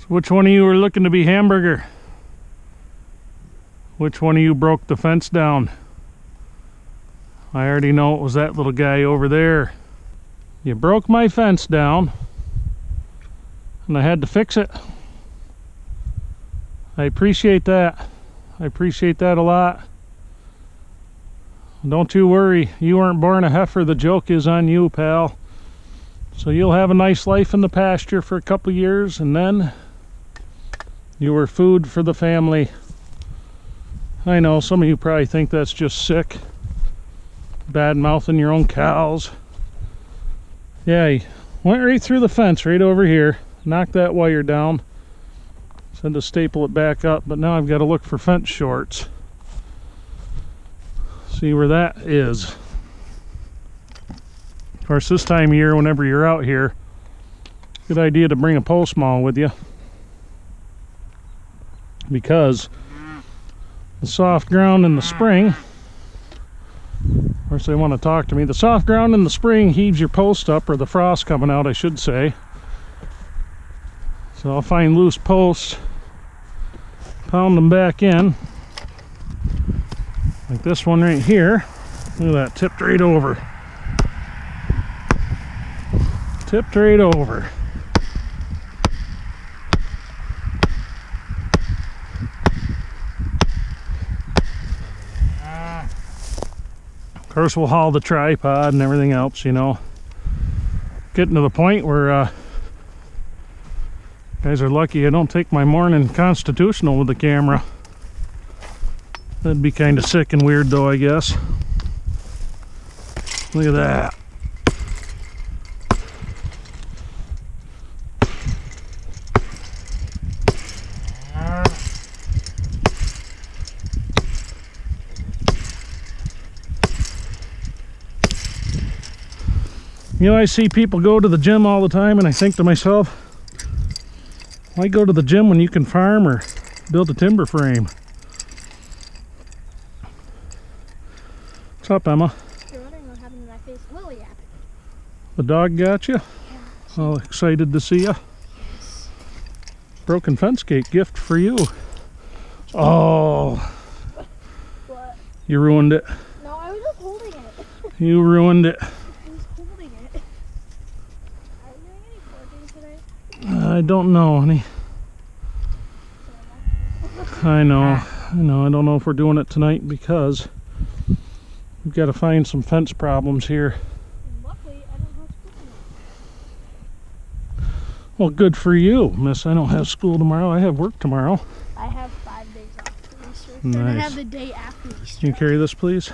So which one of you are looking to be hamburger? Which one of you broke the fence down? I already know it was that little guy over there. You broke my fence down, and I had to fix it. I appreciate that. I appreciate that a lot. Don't you worry, you weren't born a heifer. The joke is on you, pal. So you'll have a nice life in the pasture for a couple years, and then you were food for the family. I know some of you probably think that's just sick, bad mouthing your own cows. Yeah, he went right through the fence right over here, knocked that wire down, said to staple it back up, but now I've got to look for fence shorts. See where that is. Of course, this time of year, whenever you're out here, good idea to bring a post maul with you, because the soft ground in the spring, of course they want to talk to me, the soft ground in the spring heaves your post up, or the frost coming out I should say. So I'll find loose posts, pound them back in, like this one right here. Look at that, tipped right over. Tipped right over. Of course we'll haul the tripod and everything else, you know. Getting to the point where guys are lucky I don't take my morning constitutional with the camera. That'd be kind of sick and weird though, I guess. Look at that. You know, I see people go to the gym all the time, and I think to myself, why go to the gym when you can farm or build a timber frame? What's up, Emma? You're wondering what happened to my face. Lily happened. The dog got you? Yeah. All excited to see you? Yes. Broken fence gate gift for you. Oh. What? You ruined it. No, I was just holding it. You ruined it. I was holding it. Are you doing any working today? I don't know, honey. I know. I don't know if we're doing it tonight because we've got to find some fence problems here. Luckily, I don't have school tomorrow. Well, good for you, miss. I don't have school tomorrow. I have work tomorrow. I have 5 days off for Easter. Nice. And I have the day after Easter. Can you carry this, please?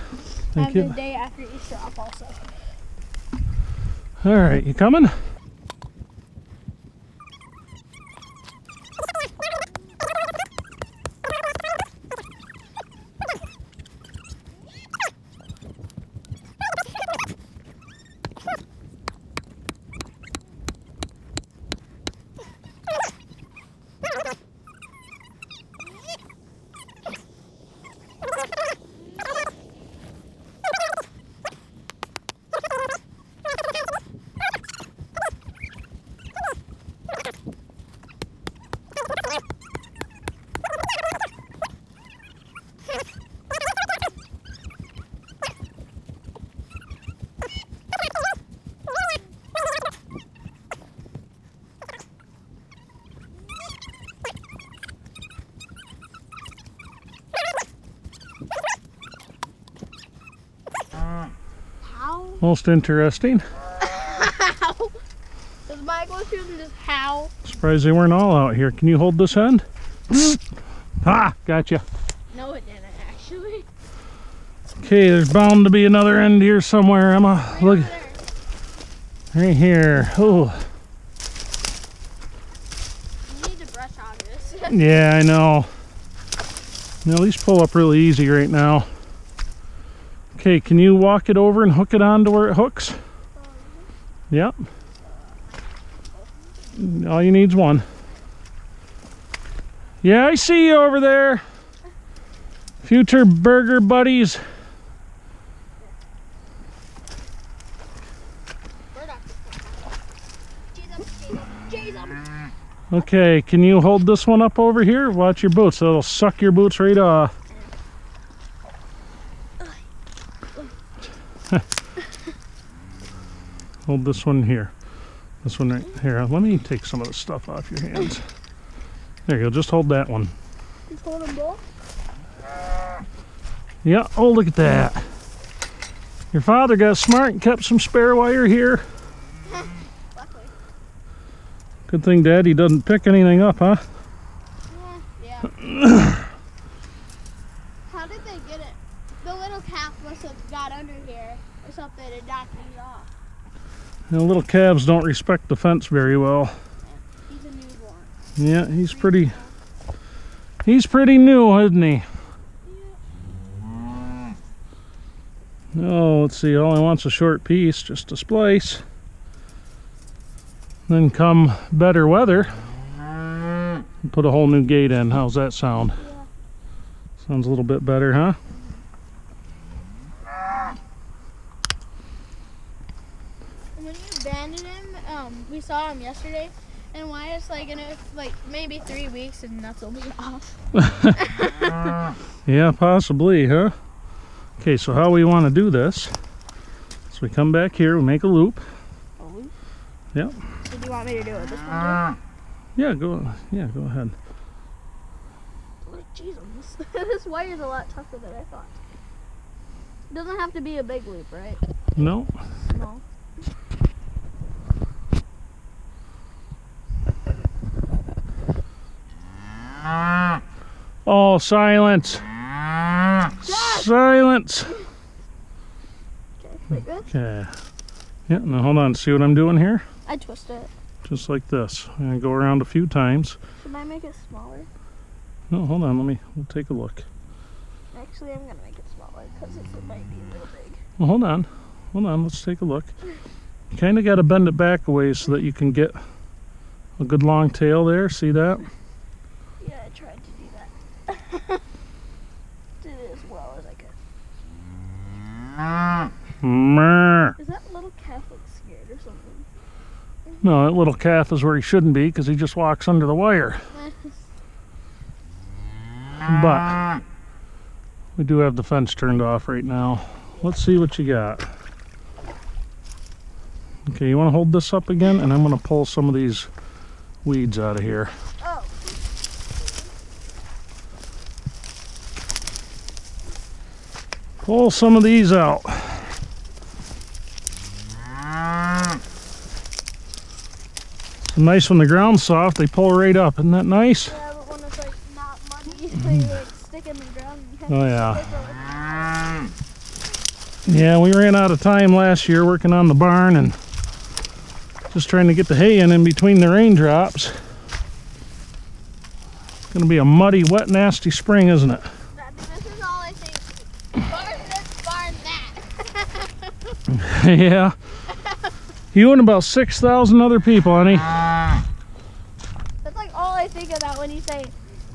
Thank you. I have the day after Easter off also. All right, you coming? Most interesting. How? Does Michael shouldn't just howl? Surprised they weren't all out here. Can you hold this end? Ah, gotcha. No, it didn't actually. Okay, there's bound to be another end here somewhere, Emma. Right Look, over there. right here. Oh, You need to brush hog this. yeah, I know. Now, at least pull up really easy right now. Okay, can you walk it over and hook it on to where it hooks? Yep. All you need's one. Yeah, I see you over there. Future burger buddies. Okay, can you hold this one up over here? Watch your boots. It'll suck your boots right off. Hold this one here. This one right here. Let me take some of the stuff off your hands. There you go. Just hold that one. Just hold them both? Yeah. Oh, look at that. Your father got smart and kept some spare wire here. Good thing Daddy doesn't pick anything up, huh? Yeah. How did they get it? The little calf must have got under here or something and knocked me off. The little calves don't respect the fence very well. Yeah, he's a newborn. Yeah, he's pretty new, isn't he? Yeah. Oh, let's see. All I want's a short piece, just a splice. Then come better weather, put a whole new gate in. How's that sound? Yeah. Sounds a little bit better, huh? When you abandoned him, we saw him yesterday, and why it's like in like maybe 3 weeks and nuts will be off. Yeah, possibly, huh? Okay, so how we want to do this? So we come back here, we make a loop. A loop? Yep. So do you want me to do it this one too? Yeah, go ahead. Like, jeez, this wire's a lot tougher than I thought. It doesn't have to be a big loop, right? No. No. Oh, silence. Silence. Okay, like this? Okay. Yeah, now hold on. See what I'm doing here? I twist it. Just like this. I'm going to go around a few times. Should I make it smaller? No, hold on. We'll take a look. Actually, I'm going to make it smaller because it might be a little big. Well, hold on. Let's take a look. You kind of got to bend it back a ways so that you can get a good long tail there. See that? Yeah, I tried to do that. Did it as well as I could. Meh. Is that little calf like scared or something? No, that little calf is where he shouldn't be because he just walks under the wire. But we do have the fence turned off right now. Let's see what you got. Okay, you want to hold this up again? And I'm going to pull some of these weeds out of here. Oh. Pull some of these out. It's nice when the ground's soft, they pull right up. Isn't that nice? Yeah, but when it's like not muddy, they like stick in the ground. And you have Oh, to yeah. stick Yeah, we ran out of time last year working on the barn and just trying to get the hay in between the raindrops. It's going to be a muddy, wet, nasty spring, isn't it? This is all I think. Barn this, barn that. Yeah. You and about 6,000 other people, honey. That's like all I think about when you say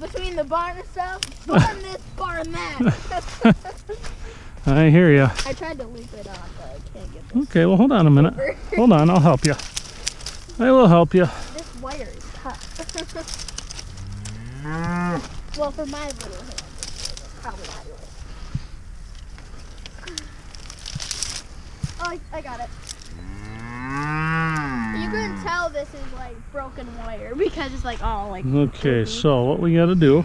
between the barn and stuff. Barn this, barn that. I hear you. I tried to loop it on, but I can't get this. Okay, well, hold on a minute. Hold on, I'll help you. I will help you. This wire is tough. Well, for my little hand, it's probably not yours. Oh, I got it. You can tell this is like broken wire because it's like all like. Okay, so what we got to do.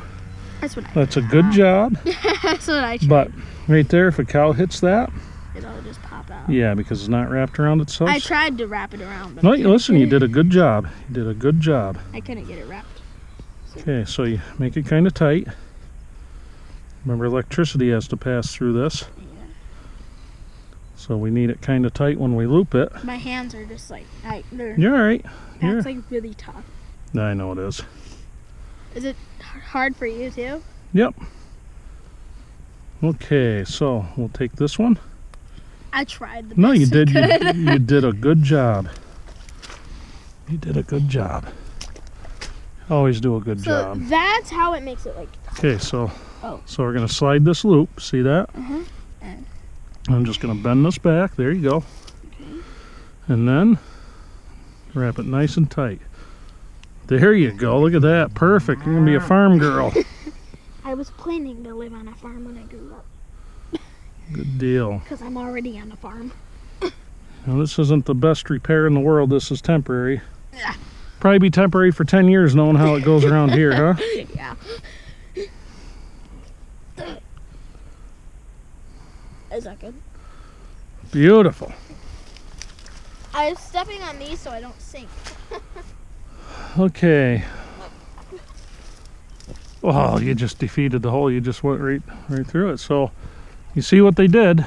That's a good job. That's what I tried. But right there, if a cow hits that, It'll just pop out. yeah, because it's not wrapped around itself. I tried to wrap it around, but No, listen, you did a good job. You did a good job. I couldn't get it wrapped. Okay, so you make it kind of tight. Remember, electricity has to pass through this. Yeah. So we need it kind of tight when we loop it. My hands are just like, they're. You're all right. That's like really tough. I know it is. Is it hard for you too? Yep. Okay, so we'll take this one. I tried the No, best you did. I could. You did a good job. You did a good job. Always do a good So job. that's how it makes it like. Okay, so Oh. so we're gonna slide this loop. See that? Uh-huh. I'm just gonna bend this back. There you go. Okay. And then wrap it nice and tight. There you go. Look at that. Perfect. You're going to be a farm girl. I was planning to live on a farm when I grew up. Good deal. Because I'm already on a farm. Now, this isn't the best repair in the world. This is temporary. Yeah. Probably be temporary for 10 years knowing how it goes around here, huh? Yeah. Is that good? Beautiful. I was stepping on these so I don't sink. Okay. Oh, you just defeated the hole. You just went right through it. So, you see what they did?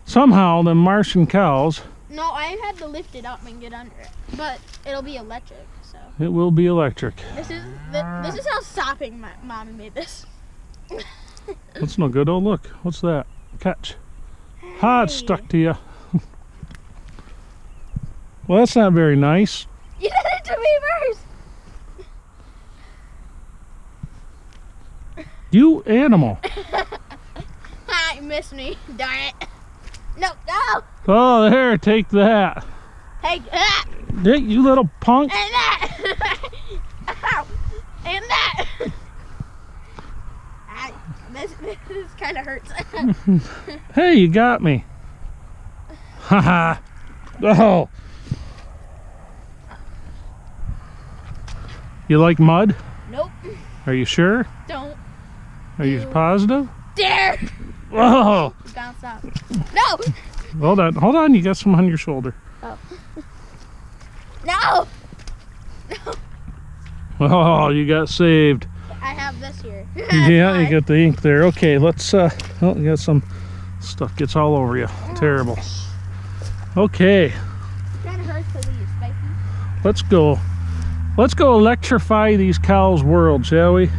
Somehow, the Martian cows... No, I had to lift it up and get under it. But it'll be electric, so... It will be electric. This is how stopping my mommy made this. That's no good. Oh, look. What's that? Catch. Ha, it's stuck to you. Well, that's not very nice. You did it to me first! You animal. You missed me. Darn it. No, no! Oh, there, take that. Take that! Hey, you little punk. And that! Ow! And that! This kind of hurts. Hey, you got me. Haha. Oh. You like mud? Nope. Are you sure? Don't. Are you positive? Dare! Oh. It's gonna stop. No! Hold on. You got some on your shoulder. Oh. No! Oh, you got saved. I have this here. Yeah, you got the ink there. Okay, let's, oh, you got some stuff gets all over you. Terrible. Okay, It kind of hurts because it's spiky. let's go. Let's go electrify these cows' world, shall we?